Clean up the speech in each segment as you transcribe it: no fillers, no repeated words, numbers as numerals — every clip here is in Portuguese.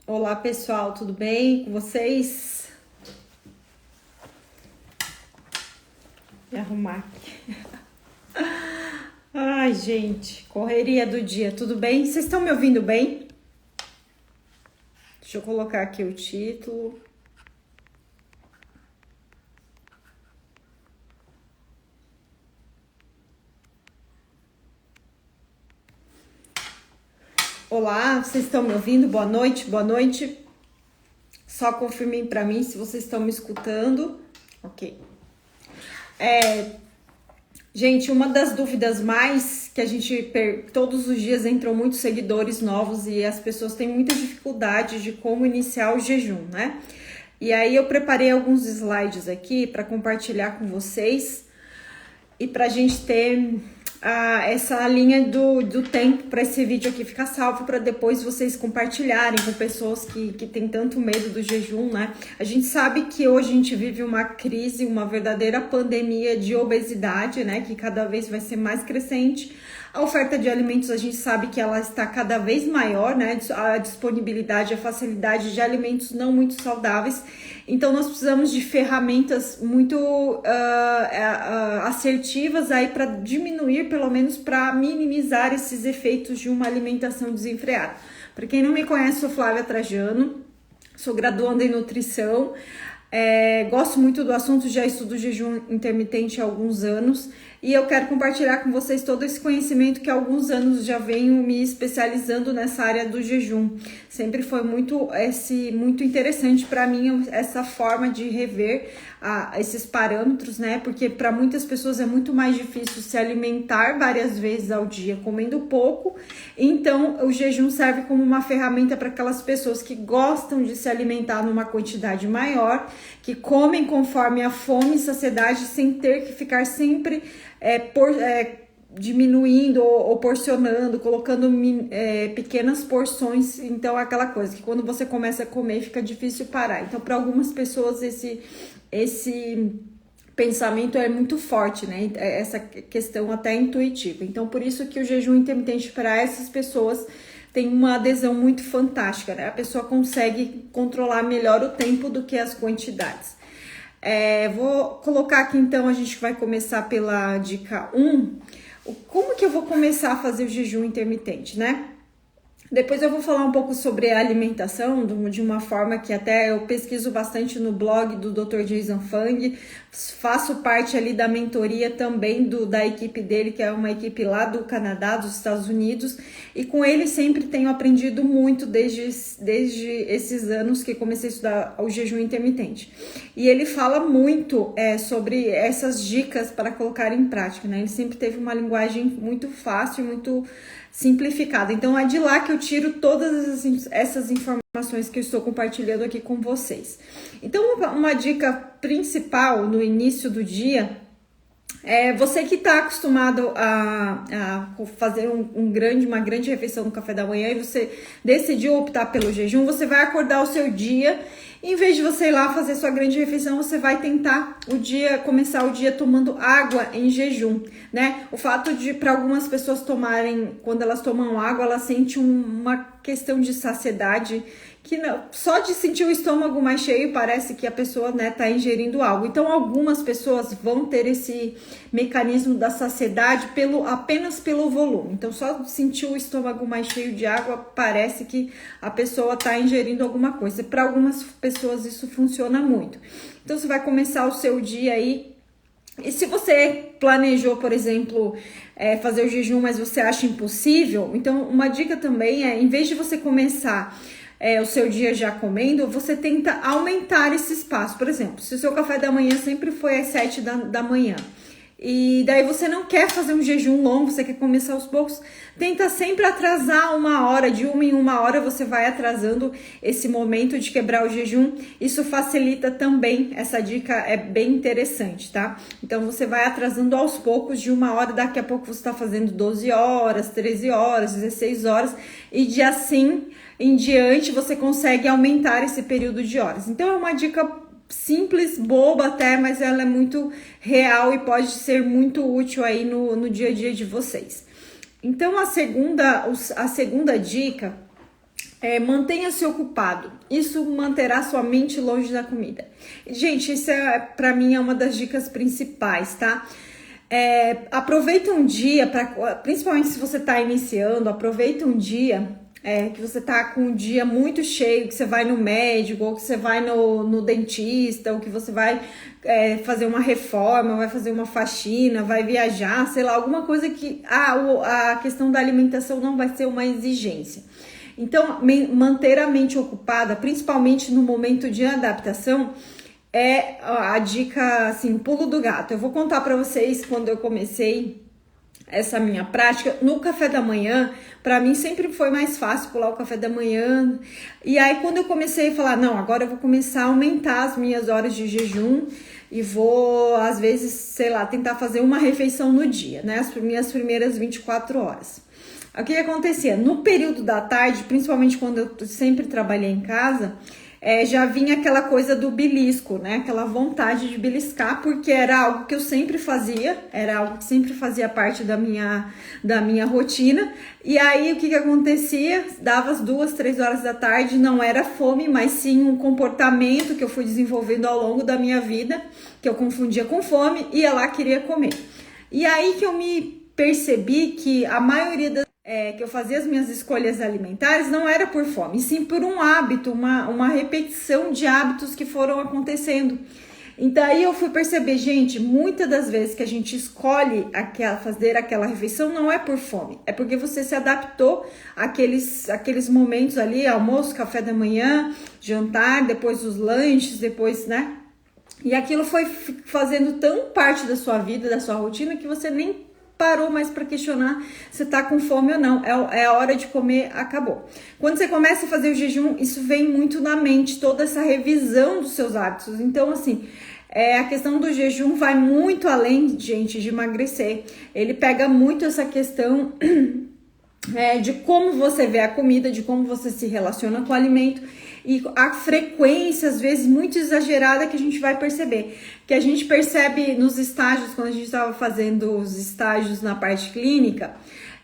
Olá pessoal, tudo bem com vocês? Vou arrumar aqui. Ai, gente, correria do dia, tudo bem? Vocês estão me ouvindo bem? Deixa eu colocar aqui o título. Olá, vocês estão me ouvindo? Boa noite, boa noite. Só confirmem para mim se vocês estão me escutando. Ok. Gente, uma das dúvidas mais que a gente todos os dias entram muitos seguidores novos e as pessoas têm muita dificuldade de como iniciar o jejum, né? E aí eu preparei alguns slides aqui para compartilhar com vocês e para a gente ter essa linha do tempo para esse vídeo aqui ficar salvo para depois vocês compartilharem com pessoas que têm tanto medo do jejum, né? A gente sabe que hoje a gente vive uma crise, uma verdadeira pandemia de obesidade, né? Que cada vez vai ser mais crescente. A oferta de alimentos a gente sabe que ela está cada vez maior, né? A disponibilidade, a facilidade de alimentos não muito saudáveis. Então nós precisamos de ferramentas muito assertivas aí para diminuir, pelo menos para minimizar esses efeitos de uma alimentação desenfreada. Para quem não me conhece, sou Flávia Trajano, sou graduanda em nutrição. Gosto muito do assunto, já estudo jejum intermitente há alguns anos e eu quero compartilhar com vocês todo esse conhecimento que há alguns anos já venho me especializando nessa área do jejum. Sempre foi muito interessante para mim essa forma de rever esses parâmetros, né? Porque para muitas pessoas é muito mais difícil se alimentar várias vezes ao dia comendo pouco. Então o jejum serve como uma ferramenta para aquelas pessoas que gostam de se alimentar numa quantidade maior, que comem conforme a fome e saciedade sem ter que ficar sempre diminuindo ou porcionando, colocando pequenas porções. Então, aquela coisa que quando você começa a comer fica difícil parar. Então, para algumas pessoas, esse pensamento é muito forte, né? Essa questão até intuitiva. Então, por isso que o jejum intermitente para essas pessoas tem uma adesão muito fantástica, né? A pessoa consegue controlar melhor o tempo do que as quantidades. Vou colocar aqui então, a gente vai começar pela dica 1. Como que eu vou começar a fazer o jejum intermitente, né? Depois eu vou falar um pouco sobre a alimentação, de uma forma que até eu pesquiso bastante no blog do Dr. Jason Fung, faço parte ali da mentoria também da equipe dele, que é uma equipe lá do Canadá, dos Estados Unidos, e com ele sempre tenho aprendido muito desde esses anos que comecei a estudar o jejum intermitente. E ele fala muito sobre essas dicas para colocar em prática, né? Ele sempre teve uma linguagem muito fácil, muito simplificada. Então é de lá que eu tiro todas essas informações que eu estou compartilhando aqui com vocês. Então uma dica principal no início do dia você que está acostumado a fazer uma grande refeição no café da manhã e você decidiu optar pelo jejum, você vai acordar o seu dia. Em vez de você ir lá fazer sua grande refeição, você vai tentar começar o dia tomando água em jejum, né? O fato de, para algumas pessoas quando elas tomam água, elas sentem uma questão de saciedade, que só de sentir o estômago mais cheio parece que a pessoa, né, tá ingerindo algo. Então algumas pessoas vão ter esse mecanismo da saciedade apenas pelo volume. Então só de sentir o estômago mais cheio de água parece que a pessoa tá ingerindo alguma coisa. Para algumas pessoas isso funciona muito. Então você vai começar o seu dia aí. E se você planejou, por exemplo, fazer o jejum, mas você acha impossível, então uma dica também em vez de você começar o seu dia já comendo, você tenta aumentar esse espaço. Por exemplo, se o seu café da manhã sempre foi às 7 da manhã, e daí você não quer fazer um jejum longo, você quer começar aos poucos, tenta sempre atrasar uma hora, de uma em uma hora você vai atrasando esse momento de quebrar o jejum. Isso facilita também, essa dica é bem interessante, tá? Então você vai atrasando aos poucos, de uma hora, daqui a pouco você está fazendo 12 horas, 13 horas, 16 horas, e de assim em diante você consegue aumentar esse período de horas. Então é uma dica simples, boba até, mas ela é muito real e pode ser muito útil aí no dia a dia de vocês. Então a segunda dica Mantenha-se ocupado. Isso manterá sua mente longe da comida. Gente, isso para mim é uma das dicas principais, tá? Aproveita um dia, principalmente se você está iniciando, aproveita um dia que você tá com um dia muito cheio, que você vai no médico, ou que você vai no dentista, ou que você vai fazer uma reforma, vai fazer uma faxina, vai viajar, sei lá, alguma coisa que a questão da alimentação não vai ser uma exigência. Então, manter a mente ocupada, principalmente no momento de adaptação, é a dica, assim, pulo do gato. Eu vou contar para vocês quando eu comecei essa minha prática. No café da manhã, para mim sempre foi mais fácil pular o café da manhã. E aí, quando eu comecei a falar, não, agora eu vou começar a aumentar as minhas horas de jejum e vou, às vezes, sei lá, tentar fazer uma refeição no dia, né? As minhas primeiras 24 horas. O que acontecia? No período da tarde, principalmente quando eu sempre trabalhei em casa, já vinha aquela coisa do belisco, né? Aquela vontade de beliscar, porque era algo que eu sempre fazia, era algo que sempre fazia parte da minha rotina. E aí, o que acontecia? Dava as 2, 3 horas da tarde, não era fome, mas sim um comportamento que eu fui desenvolvendo ao longo da minha vida, que eu confundia com fome, ia lá, queria comer. E aí que eu me percebi que a maioria que eu fazia as minhas escolhas alimentares não era por fome, sim por um hábito, uma repetição de hábitos que foram acontecendo. Então aí eu fui perceber, gente, muitas das vezes que a gente escolhe fazer aquela refeição não é por fome, é porque você se adaptou àqueles momentos ali, almoço, café da manhã, jantar, depois os lanches, depois, né? E aquilo foi fazendo tão parte da sua vida, da sua rotina, que você nem parou mais para questionar se tá com fome ou não. É a hora de comer, acabou. Quando você começa a fazer o jejum, isso vem muito na mente, toda essa revisão dos seus hábitos. Então, assim, a questão do jejum vai muito além, gente, de emagrecer. Ele pega muito essa questão de como você vê a comida, de como você se relaciona com o alimento e a frequência, às vezes, muito exagerada que a gente vai perceber. Que a gente percebe nos estágios, quando a gente estava fazendo os estágios na parte clínica,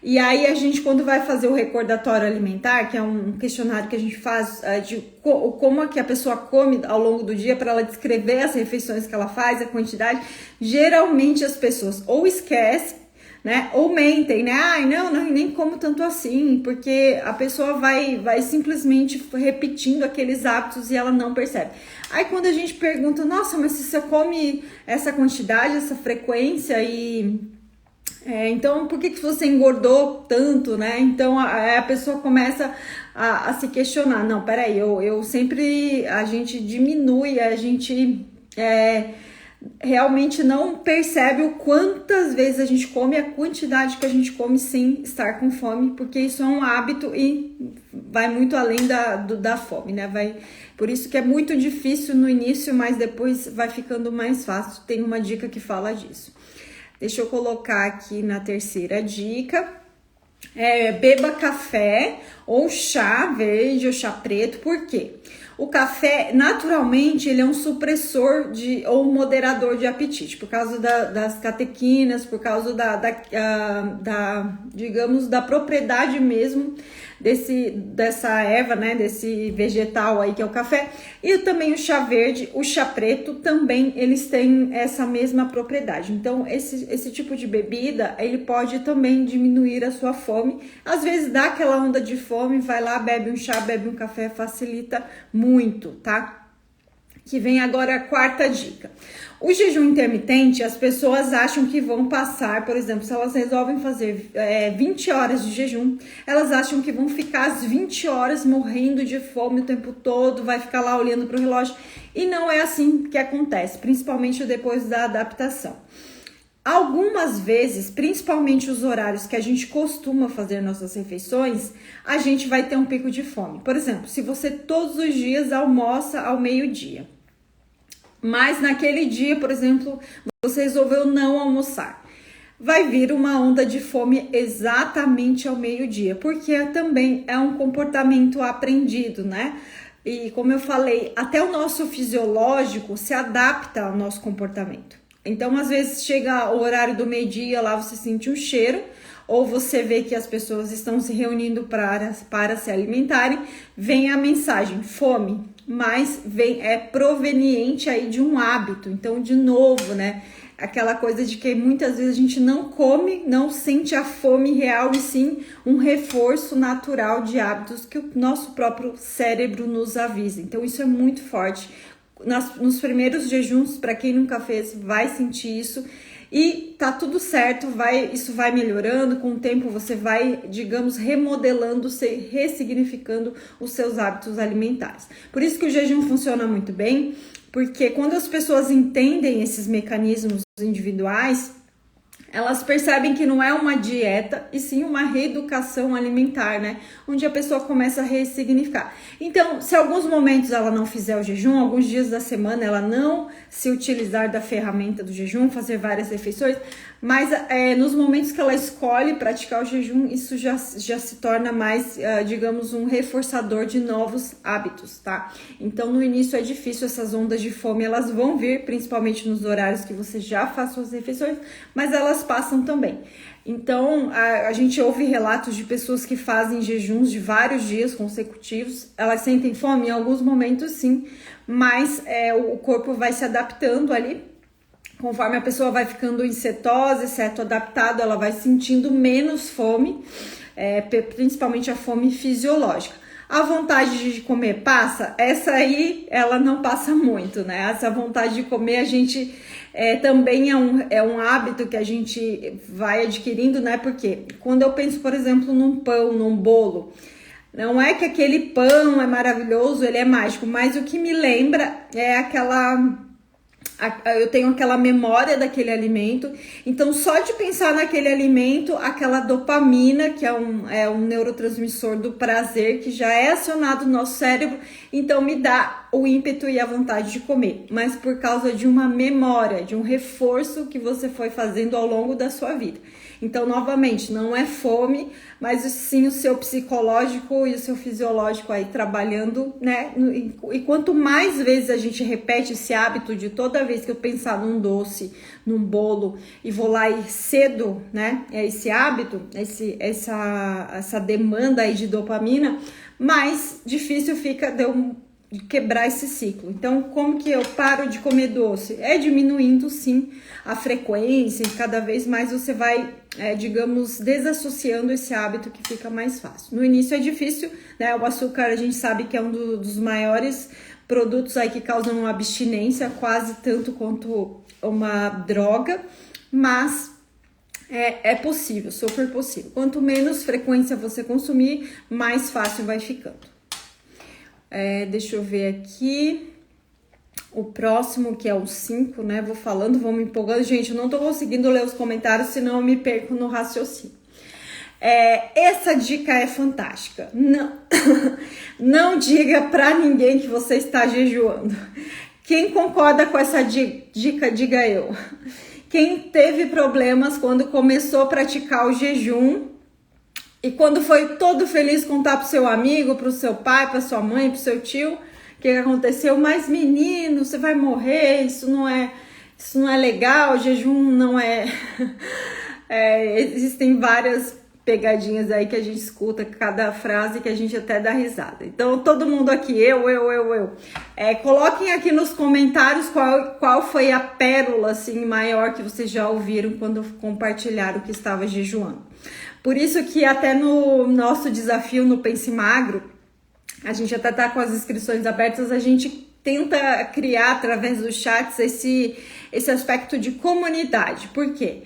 e aí a gente, quando vai fazer o recordatório alimentar, que é um questionário que a gente faz de como é que a pessoa come ao longo do dia, para ela descrever as refeições que ela faz, a quantidade, geralmente as pessoas ou esquecem, né? Ou mentem, né? Ai, não, nem como tanto assim, porque a pessoa vai simplesmente repetindo aqueles hábitos e ela não percebe. Aí quando a gente pergunta, nossa, mas se você come essa quantidade, essa frequência então por que você engordou tanto, né? Então a pessoa começa a se questionar, não, peraí, a gente diminui, a gente realmente não percebe o quantas vezes a gente come, a quantidade que a gente come sem estar com fome, porque isso é um hábito e vai muito além da fome, né? Por isso que é muito difícil no início, mas depois vai ficando mais fácil. Tem uma dica que fala disso. Deixa eu colocar aqui na terceira dica. Beba café ou chá verde ou chá preto. Por quê? O café, naturalmente, ele é um supressor ou um moderador de apetite, por causa das catequinas, por causa digamos, da propriedade mesmo dessa erva, né, desse vegetal aí que é o café. E também o chá verde, o chá preto também, eles têm essa mesma propriedade. Então, esse tipo de bebida, ele pode também diminuir a sua fome. Às vezes dá aquela onda de fome, vai lá, bebe um chá, bebe um café, facilita muito, tá? Que vem agora a quarta dica. O jejum intermitente, as pessoas acham que vão passar, por exemplo, se elas resolvem fazer 20 horas de jejum, elas acham que vão ficar as 20 horas morrendo de fome o tempo todo, vai ficar lá olhando para o relógio, e não é assim que acontece, principalmente depois da adaptação. Algumas vezes, principalmente os horários que a gente costuma fazer nossas refeições, a gente vai ter um pico de fome. Por exemplo, se você todos os dias almoça ao meio-dia, mas naquele dia, por exemplo, você resolveu não almoçar, vai vir uma onda de fome exatamente ao meio-dia, porque também é um comportamento aprendido, né? E como eu falei, até o nosso fisiológico se adapta ao nosso comportamento. Então, às vezes chega o horário do meio-dia, lá você sente um cheiro, ou você vê que as pessoas estão se reunindo para se alimentarem, vem a mensagem fome, mas é proveniente aí de um hábito. Então, de novo, né? Aquela coisa de que muitas vezes a gente não come, não sente a fome real, e sim um reforço natural de hábitos que o nosso próprio cérebro nos avisa. Então isso é muito forte. Nos primeiros jejuns, para quem nunca fez, vai sentir isso. E tá tudo certo, isso vai melhorando, com o tempo você vai, digamos, remodelando, ressignificando os seus hábitos alimentares. Por isso que o jejum funciona muito bem, porque quando as pessoas entendem esses mecanismos individuais, elas percebem que não é uma dieta, e sim uma reeducação alimentar, né? Onde a pessoa começa a ressignificar. Então, se alguns momentos ela não fizer o jejum, alguns dias da semana ela não se utilizar da ferramenta do jejum, fazer várias refeições, mas nos momentos que ela escolhe praticar o jejum, isso já se torna mais, digamos, um reforçador de novos hábitos, tá? Então, no início é difícil, essas ondas de fome, elas vão vir, principalmente nos horários que você já faz suas refeições, mas elas passam também. Então, a gente ouve relatos de pessoas que fazem jejuns de vários dias consecutivos, elas sentem fome em alguns momentos, sim, mas o corpo vai se adaptando ali. Conforme a pessoa vai ficando em cetose, certo, adaptado, ela vai sentindo menos fome, principalmente a fome fisiológica. A vontade de comer passa? Essa aí, ela não passa muito, né? Essa vontade de comer, a gente também é um hábito que a gente vai adquirindo, né? Porque quando eu penso, por exemplo, num pão, num bolo, não é que aquele pão é maravilhoso, ele é mágico, mas o que me lembra é eu tenho aquela memória daquele alimento, então só de pensar naquele alimento, aquela dopamina, que é um neurotransmissor do prazer, que já é acionado no nosso cérebro, então me dá o ímpeto e a vontade de comer, mas por causa de uma memória, de um reforço que você foi fazendo ao longo da sua vida. Então, novamente, não é fome, mas sim o seu psicológico e o seu fisiológico aí trabalhando, né? E quanto mais vezes a gente repete esse hábito de toda vez que eu pensar num doce, num bolo, e vou lá e cedo, né? Esse hábito, essa demanda aí de dopamina, mais difícil fica de quebrar esse ciclo. Então, como que eu paro de comer doce? É diminuindo, sim, a frequência, e cada vez mais você vai, digamos, desassociando esse hábito, que fica mais fácil. No início é difícil, né? O açúcar, a gente sabe que é um dos maiores produtos aí que causam uma abstinência, quase tanto quanto uma droga, mas é possível, super possível. Quanto menos frequência você consumir, mais fácil vai ficando. Deixa eu ver aqui o próximo, que é o 5, né? Vou falando, vou me empolgando. Gente, eu não tô conseguindo ler os comentários, senão eu me perco no raciocínio. Essa dica é fantástica. Não, não diga pra ninguém que você está jejuando. Quem concorda com essa dica, diga eu. Quem teve problemas quando começou a praticar o jejum, e quando foi todo feliz contar pro seu amigo, pro seu pai, pra sua mãe, pro seu tio, o que aconteceu? Mas menino, você vai morrer, isso não é legal, o jejum não é... Existem várias pegadinhas aí que a gente escuta, cada frase que a gente até dá risada. Então, todo mundo aqui, eu. Coloquem aqui nos comentários qual foi a pérola assim, maior que vocês já ouviram quando compartilharam que estava jejuando. Por isso que até no nosso desafio no Pense Magro, a gente até tá com as inscrições abertas, a gente tenta criar através dos chats esse aspecto de comunidade. Por quê?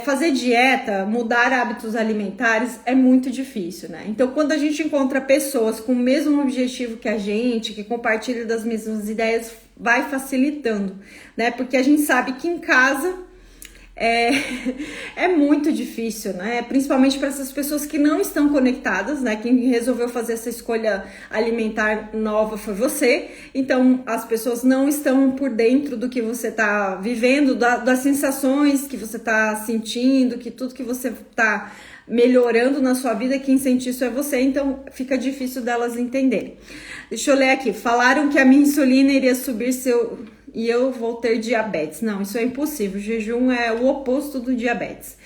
Fazer dieta, mudar hábitos alimentares é muito difícil, né? Então, quando a gente encontra pessoas com o mesmo objetivo que a gente, que compartilham das mesmas ideias, vai facilitando, né? Porque a gente sabe que em casa é muito difícil, né? Principalmente para essas pessoas que não estão conectadas, né? Quem resolveu fazer essa escolha alimentar nova foi você. Então, as pessoas não estão por dentro do que você está vivendo, das sensações que você está sentindo, que tudo que você está melhorando na sua vida, quem sente isso é você. Então, fica difícil delas entenderem. Deixa eu ler aqui. Falaram que a minha insulina iria subir e eu vou ter diabetes. Não, isso é impossível. O jejum é o oposto do diabetes.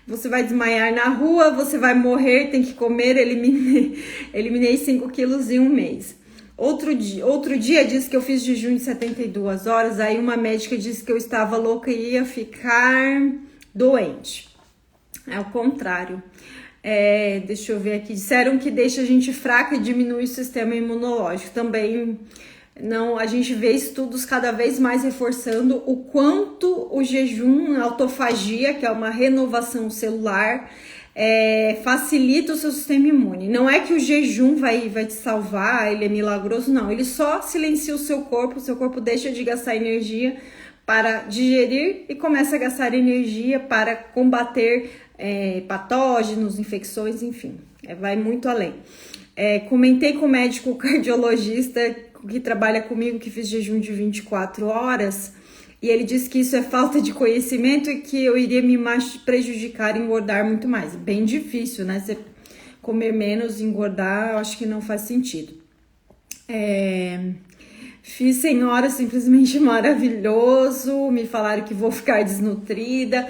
você vai desmaiar na rua, você vai morrer, tem que comer, eliminei 5 quilos em um mês. Outro dia disse que eu fiz jejum de 72 horas, aí uma médica disse que eu estava louca e ia ficar doente. É o contrário. Deixa eu ver aqui, disseram que deixa a gente fraca e diminui o sistema imunológico. Também não, a gente vê estudos cada vez mais reforçando o quanto o jejum, a autofagia, que é uma renovação celular, facilita o seu sistema imune. Não é que o jejum vai te salvar, ele é milagroso, não. Ele só silencia o seu corpo deixa de gastar energia para digerir e começa a gastar energia para combater patógenos, infecções, enfim, vai muito além. Comentei com o médico cardiologista que trabalha comigo, que fiz jejum de 24 horas, e ele disse que isso é falta de conhecimento e que eu iria me prejudicar e engordar muito mais. Bem difícil, né? Você comer menos e engordar, eu acho que não faz sentido. Fiz 100 horas simplesmente maravilhoso, me falaram que vou ficar desnutrida.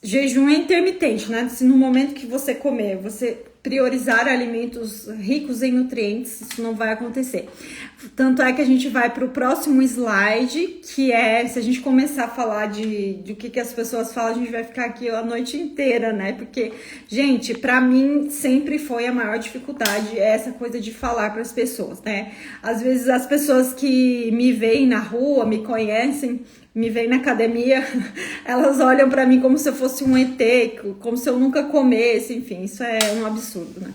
Jejum é intermitente, né? Se no momento que você comer, você priorizar alimentos ricos em nutrientes, isso não vai acontecer. Tanto é que a gente vai para o próximo slide, que se a gente começar a falar de o que as pessoas falam, a gente vai ficar aqui a noite inteira, né? Porque, gente, para mim sempre foi a maior dificuldade essa coisa de falar para as pessoas, né? Às vezes as pessoas que me veem na rua, me conhecem, me veem na academia, elas olham para mim como se eu fosse um ET, como se eu nunca comesse, enfim, isso é um absurdo, né?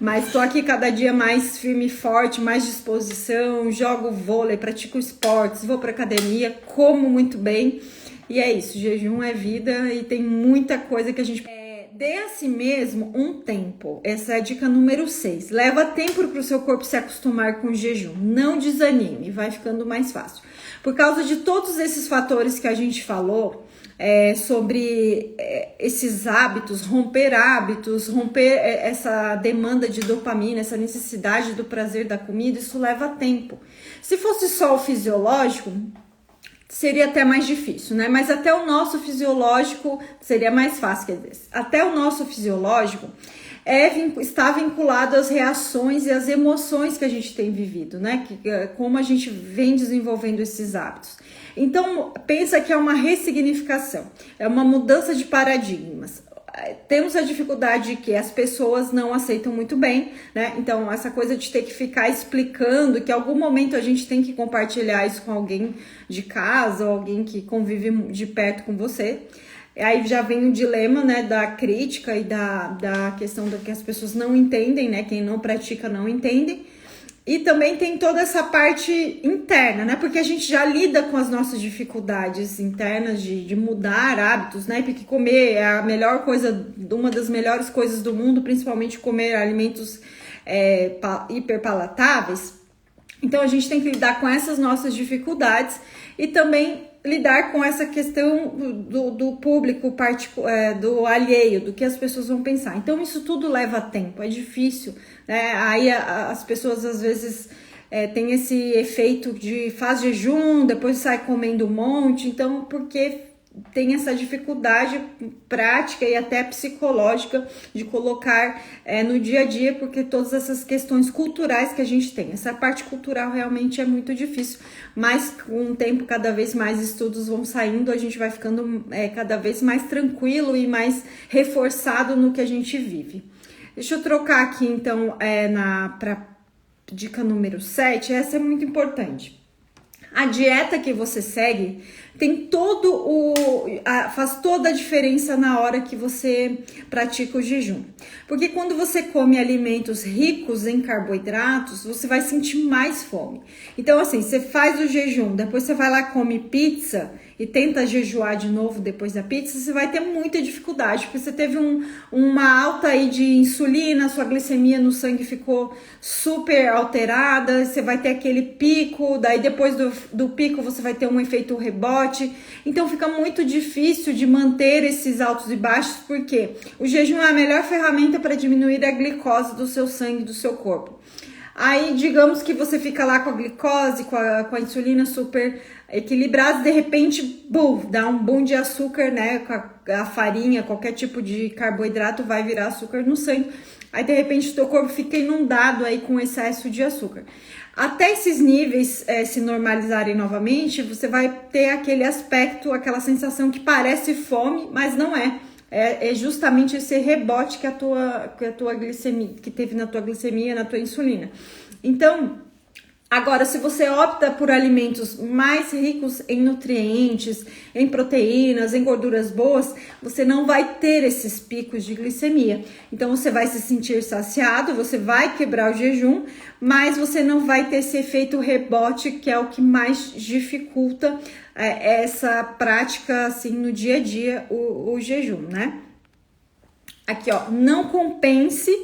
Mas tô aqui cada dia mais firme e forte, mais disposição, jogo vôlei, pratico esportes, vou pra academia, como muito bem, e é isso, jejum é vida e tem muita coisa que a gente... Dê a si mesmo um tempo, essa é a dica número 6, leva tempo para o seu corpo se acostumar com o jejum, não desanime, vai ficando mais fácil. Por causa de todos esses fatores que a gente falou, sobre esses hábitos, romper essa demanda de dopamina, essa necessidade do prazer da comida, isso leva tempo. Se fosse só o fisiológico, seria até mais difícil, né? Mas até o nosso fisiológico seria mais fácil, quer dizer, até o nosso fisiológico está vinculado às reações e às emoções que a gente tem vivido, né? Como a gente vem desenvolvendo esses hábitos. Então, pensa que é uma ressignificação, é uma mudança de paradigmas. Temos a dificuldade que as pessoas não aceitam muito bem, né? Então, essa coisa de ter que ficar explicando que em algum momento a gente tem que compartilhar isso com alguém de casa ou alguém que convive de perto com você. Aí já vem o dilema, né, da crítica e da questão do que as pessoas não entendem, né? Quem não pratica não entende. E também tem toda essa parte interna, né? Porque a gente já lida com as nossas dificuldades internas de mudar hábitos, né? Porque comer é a melhor coisa, uma das melhores coisas do mundo, principalmente comer alimentos hiperpalatáveis. Então a gente tem que lidar com essas nossas dificuldades e também lidar com essa questão do público, do alheio, do que as pessoas vão pensar. Então isso tudo leva tempo, é difícil, né? Aí as pessoas às vezes têm esse efeito de faz jejum, depois sai comendo um monte, então porque tem essa dificuldade prática e até psicológica de colocar no dia a dia, porque todas essas questões culturais que a gente tem, essa parte cultural realmente é muito difícil, mas com o tempo cada vez mais estudos vão saindo, a gente vai ficando cada vez mais tranquilo e mais reforçado no que a gente vive. Deixa eu trocar aqui então para dica número 7, essa é muito importante. A dieta que você segue tem faz toda a diferença na hora que você pratica o jejum. Porque quando você come alimentos ricos em carboidratos, você vai sentir mais fome. Então, assim, você faz o jejum, depois você vai lá e come pizza e tenta jejuar de novo depois da pizza, você vai ter muita dificuldade, porque você teve uma alta aí de insulina, sua glicemia no sangue ficou super alterada, você vai ter aquele pico, daí depois do pico você vai ter um efeito rebote, então fica muito difícil de manter esses altos e baixos, porque o jejum é a melhor ferramenta para diminuir a glicose do seu sangue, do seu corpo. Aí, digamos que você fica lá com a glicose, com a insulina super equilibrada, de repente, dá um boom de açúcar, né? Com a farinha, qualquer tipo de carboidrato vai virar açúcar no sangue. Aí, de repente, o teu corpo fica inundado aí com excesso de açúcar. Até esses níveis se normalizarem novamente, você vai ter aquele aspecto, aquela sensação que parece fome, mas não é. É justamente esse rebote que a tua glicemia, que teve na tua glicemia, na tua insulina. Então, agora, se você opta por alimentos mais ricos em nutrientes, em proteínas, em gorduras boas, você não vai ter esses picos de glicemia. Então, você vai se sentir saciado, você vai quebrar o jejum, mas você não vai ter esse efeito rebote, que é o que mais dificulta essa prática, assim, no dia a dia, o jejum, né? Aqui, ó, não compense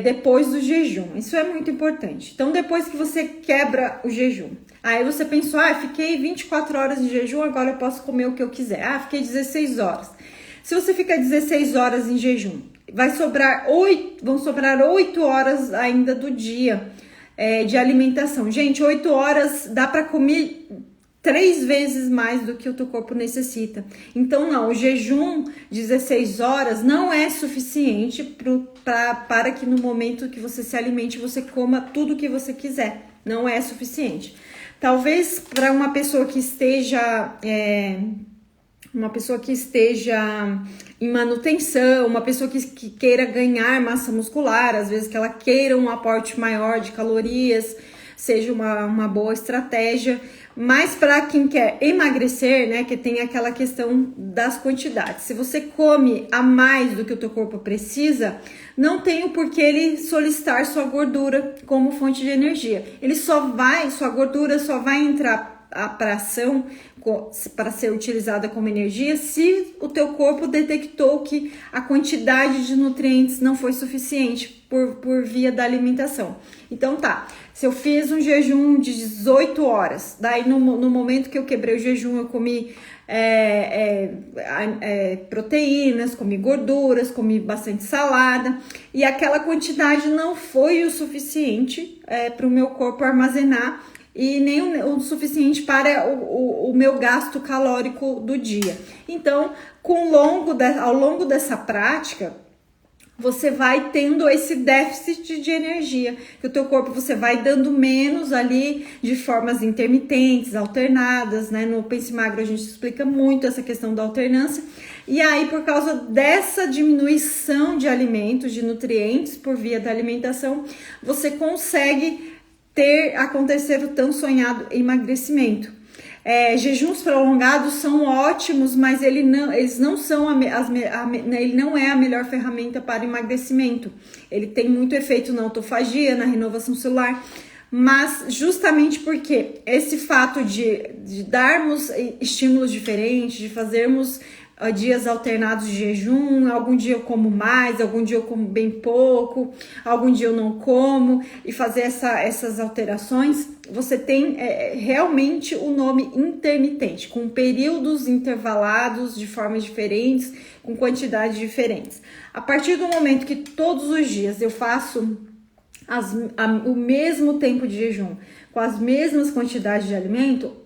depois do jejum. Isso é muito importante. Então, depois que você quebra o jejum, aí você pensou, fiquei 24 horas de jejum, agora eu posso comer o que eu quiser. Fiquei 16 horas. Se você ficar 16 horas em jejum, vão sobrar 8 horas ainda do dia de alimentação. Gente, 8 horas dá para comer 3 vezes mais do que o teu corpo necessita. Então, não, o jejum 16 horas não é suficiente para que no momento que você se alimente, você coma tudo que você quiser. Não é suficiente. Talvez para uma pessoa que esteja em manutenção, uma pessoa que queira ganhar massa muscular, às vezes que ela queira um aporte maior de calorias, seja uma boa estratégia. Mas para quem quer emagrecer, né, que tem aquela questão das quantidades. Se você come a mais do que o teu corpo precisa, não tem o porquê ele solicitar sua gordura como fonte de energia. Sua gordura só vai entrar para ação, para ser utilizada como energia, se o teu corpo detectou que a quantidade de nutrientes não foi suficiente por via da alimentação. Então tá, se eu fiz um jejum de 18 horas, daí no momento que eu quebrei o jejum, eu comi proteínas, comi gorduras, comi bastante salada, e aquela quantidade não foi o suficiente para o meu corpo armazenar e nem o suficiente para o meu gasto calórico do dia. Então, ao longo dessa prática, você vai tendo esse déficit de energia, que o teu corpo você vai dando menos ali de formas intermitentes, alternadas, né? No Pense Magro a gente explica muito essa questão da alternância. E aí, por causa dessa diminuição de alimentos, de nutrientes por via da alimentação, você consegue acontecer o tão sonhado emagrecimento. Jejuns prolongados são ótimos, mas ele não é a melhor ferramenta para emagrecimento. Ele tem muito efeito na autofagia, na renovação celular, mas justamente porque esse fato de darmos estímulos diferentes, de fazermos dias alternados de jejum, algum dia eu como mais, algum dia eu como bem pouco, algum dia eu não como, e fazer essas alterações, você tem realmente o nome intermitente, com períodos intervalados de formas diferentes, com quantidades diferentes. A partir do momento que todos os dias eu faço o mesmo tempo de jejum, com as mesmas quantidades de alimento,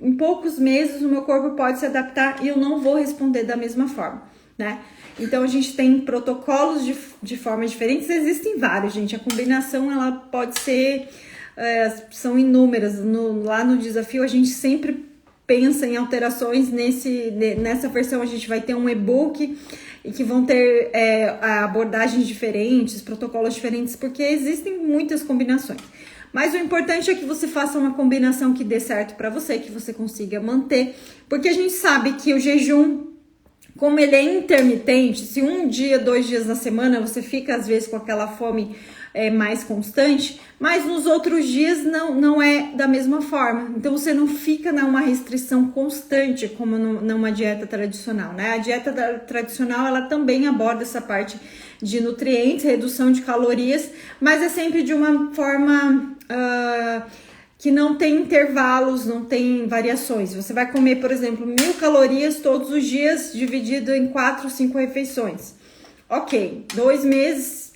em poucos meses o meu corpo pode se adaptar e eu não vou responder da mesma forma, né? Então a gente tem protocolos de formas diferentes, existem vários, gente. A combinação ela pode ser, são inúmeras. Lá no desafio a gente sempre pensa em alterações. Nessa versão a gente vai ter um e-book e que vão ter abordagens diferentes, protocolos diferentes, porque existem muitas combinações. Mas o importante é que você faça uma combinação que dê certo para você, que você consiga manter, porque a gente sabe que o jejum, como ele é intermitente, se 1 dia, 2 dias na semana você fica às vezes com aquela fome mais constante, mas nos outros dias não é da mesma forma. Então você não fica numa restrição constante como numa dieta tradicional, né? A dieta tradicional ela também aborda essa parte de nutrientes, redução de calorias, mas é sempre de uma forma que não tem intervalos, não tem variações. Você vai comer, por exemplo, 1.000 calorias todos os dias, dividido em 4, 5 refeições. Ok, 2 meses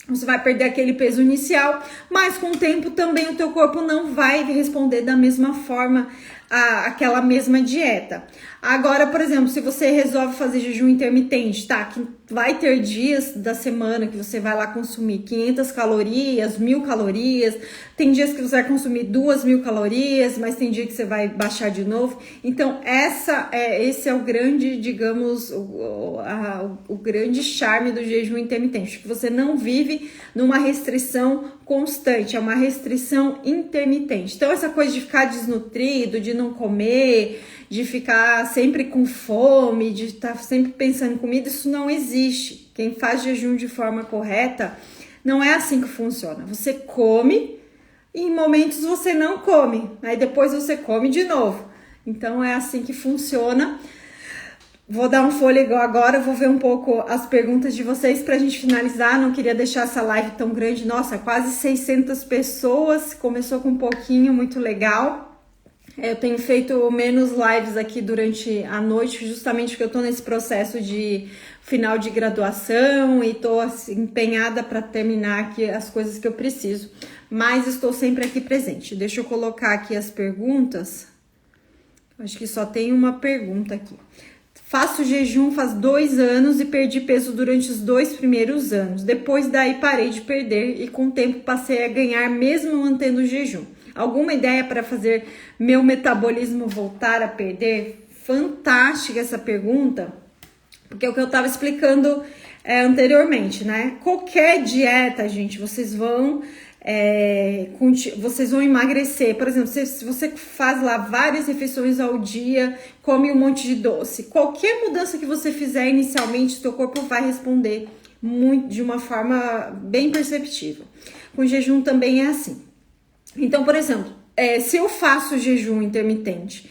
você vai perder aquele peso inicial, mas com o tempo também o teu corpo não vai responder da mesma forma aquela mesma dieta. Agora, por exemplo, se você resolve fazer jejum intermitente, tá? Que vai ter dias da semana que você vai lá consumir 500 calorias, 1000 calorias. Tem dias que você vai consumir 2000 calorias, mas tem dia que você vai baixar de novo. Então, esse é o grande, digamos, o grande charme do jejum intermitente, que você não vive numa restrição constante, é uma restrição intermitente. Então, essa coisa de ficar desnutrido, de não comer, de ficar sempre com fome, de estar sempre pensando em comida, isso não existe. Quem faz jejum de forma correta, não é assim que funciona. Você come e em momentos você não come, aí depois você come de novo. Então é assim que funciona. Vou dar um fôlego agora, vou ver um pouco as perguntas de vocês pra gente finalizar. Não queria deixar essa live tão grande. Nossa, quase 600 pessoas, começou com um pouquinho, muito legal. Eu tenho feito menos lives aqui durante a noite, justamente porque eu tô nesse processo de final de graduação e tô assim, empenhada para terminar aqui as coisas que eu preciso. Mas estou sempre aqui presente. Deixa eu colocar aqui as perguntas. Acho que só tem uma pergunta aqui. Faço jejum faz 2 anos e perdi peso durante os 2 primeiros anos. Depois daí parei de perder e com o tempo passei a ganhar mesmo mantendo o jejum. Alguma ideia para fazer meu metabolismo voltar a perder? Fantástica essa pergunta, porque é o que eu estava explicando anteriormente, né? Qualquer dieta, gente, vocês vão emagrecer. Por exemplo, se você faz lá várias refeições ao dia, come um monte de doce, qualquer mudança que você fizer inicialmente, o teu corpo vai responder de uma forma bem perceptível. Com jejum também é assim. Então, por exemplo, se eu faço jejum intermitente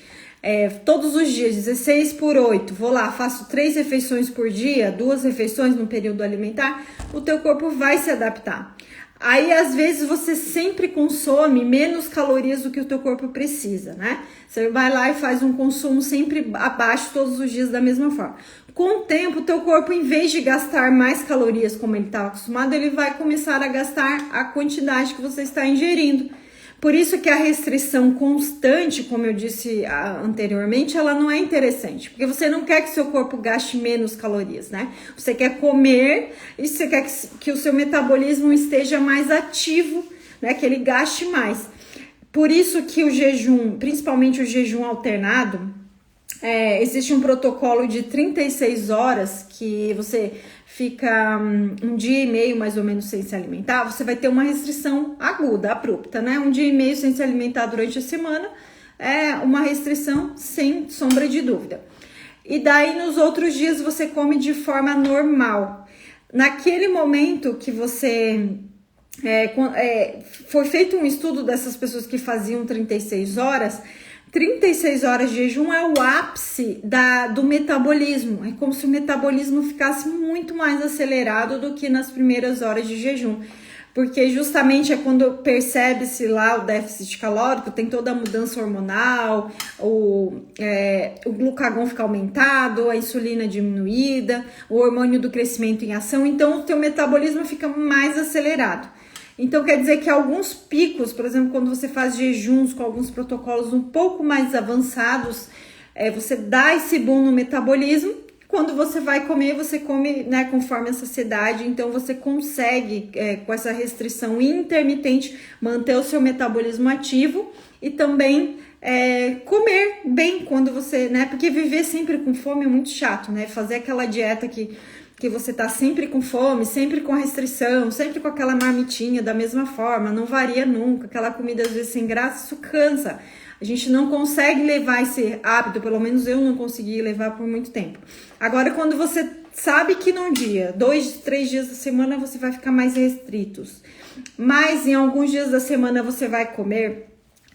todos os dias, 16 por 8, vou lá, faço 3 refeições por dia, 2 refeições no período alimentar, o teu corpo vai se adaptar. Aí, às vezes, você sempre consome menos calorias do que o teu corpo precisa, né? Você vai lá e faz um consumo sempre abaixo todos os dias da mesma forma. Com o tempo, o teu corpo, em vez de gastar mais calorias como ele estava acostumado, ele vai começar a gastar a quantidade que você está ingerindo. Por isso que a restrição constante, como eu disse anteriormente, ela não é interessante, porque você não quer que seu corpo gaste menos calorias, né? Você quer comer e você quer que o seu metabolismo esteja mais ativo, né? Que ele gaste mais. Por isso que o jejum, principalmente o jejum alternado, existe um protocolo de 36 horas que você fica 1 dia e meio mais ou menos sem se alimentar, você vai ter uma restrição aguda, abrupta, né? 1 dia e meio sem se alimentar durante a semana é uma restrição sem sombra de dúvida. E daí nos outros dias você come de forma normal. Naquele momento que você... foi feito um estudo dessas pessoas que faziam 36 horas... 36 horas de jejum é o ápice do metabolismo. É como se o metabolismo ficasse muito mais acelerado do que nas primeiras horas de jejum. Porque justamente é quando percebe-se lá o déficit calórico, tem toda a mudança hormonal, o glucagon fica aumentado, a insulina diminuída, o hormônio do crescimento em ação. Então, o teu metabolismo fica mais acelerado. Então, quer dizer que alguns picos, por exemplo, quando você faz jejuns com alguns protocolos um pouco mais avançados, você dá esse boom no metabolismo. Quando você vai comer, você come, né, conforme a saciedade. Então, você consegue, com essa restrição intermitente, manter o seu metabolismo ativo e também comer bem quando você, né? Porque viver sempre com fome é muito chato, né? Fazer aquela dieta que você tá sempre com fome, sempre com restrição, sempre com aquela marmitinha da mesma forma, não varia nunca, aquela comida às vezes sem graça, isso cansa. A gente não consegue levar esse hábito, pelo menos eu não consegui levar por muito tempo. Agora, quando você sabe que num dia, 2, 3 dias da semana você vai ficar mais restritos, mas em alguns dias da semana você vai comer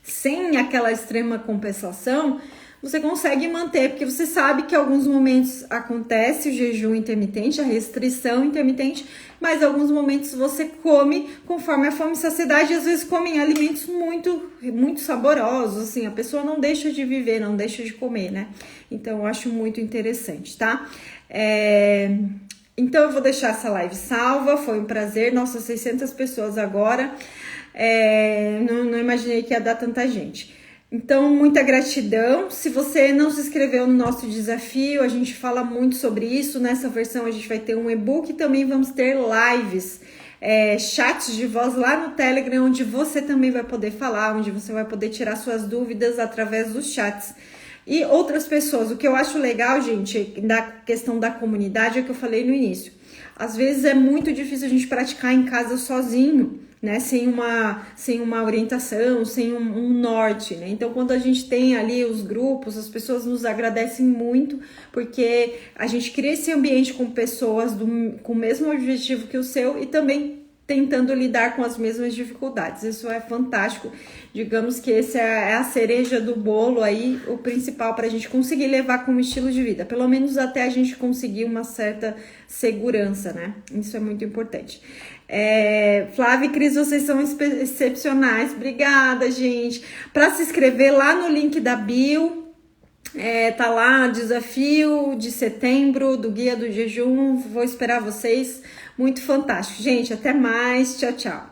sem aquela extrema compensação, você consegue manter, porque você sabe que em alguns momentos acontece o jejum intermitente, a restrição intermitente, mas em alguns momentos você come conforme a fome e saciedade, e às vezes comem alimentos muito, muito saborosos, assim, a pessoa não deixa de viver, não deixa de comer, né? Então, eu acho muito interessante, tá? Então eu vou deixar essa live salva, foi um prazer, nossa, 600 pessoas agora, não imaginei que ia dar tanta gente. Então, muita gratidão. Se você não se inscreveu no nosso desafio, a gente fala muito sobre isso. Nessa versão a gente vai ter um e-book e também vamos ter lives, chats de voz lá no Telegram, onde você também vai poder falar, onde você vai poder tirar suas dúvidas através dos chats. E outras pessoas, o que eu acho legal, gente, da questão da comunidade é o que eu falei no início. Às vezes é muito difícil a gente praticar em casa sozinho, né? Sem uma orientação, sem um norte, né? Então, quando a gente tem ali os grupos, as pessoas nos agradecem muito, porque a gente cria esse ambiente com pessoas com o mesmo objetivo que o seu e também tentando lidar com as mesmas dificuldades. Isso é fantástico. Digamos que esse é a cereja do bolo aí, o principal para a gente conseguir levar como estilo de vida, pelo menos até a gente conseguir uma certa segurança, né? Isso é muito importante. Flávia e Cris, vocês são excepcionais. Obrigada, gente. Para se inscrever lá no link da bio, tá lá desafio de setembro do Guia do Jejum. Vou esperar vocês. Muito fantástico. Gente, até mais. Tchau, tchau.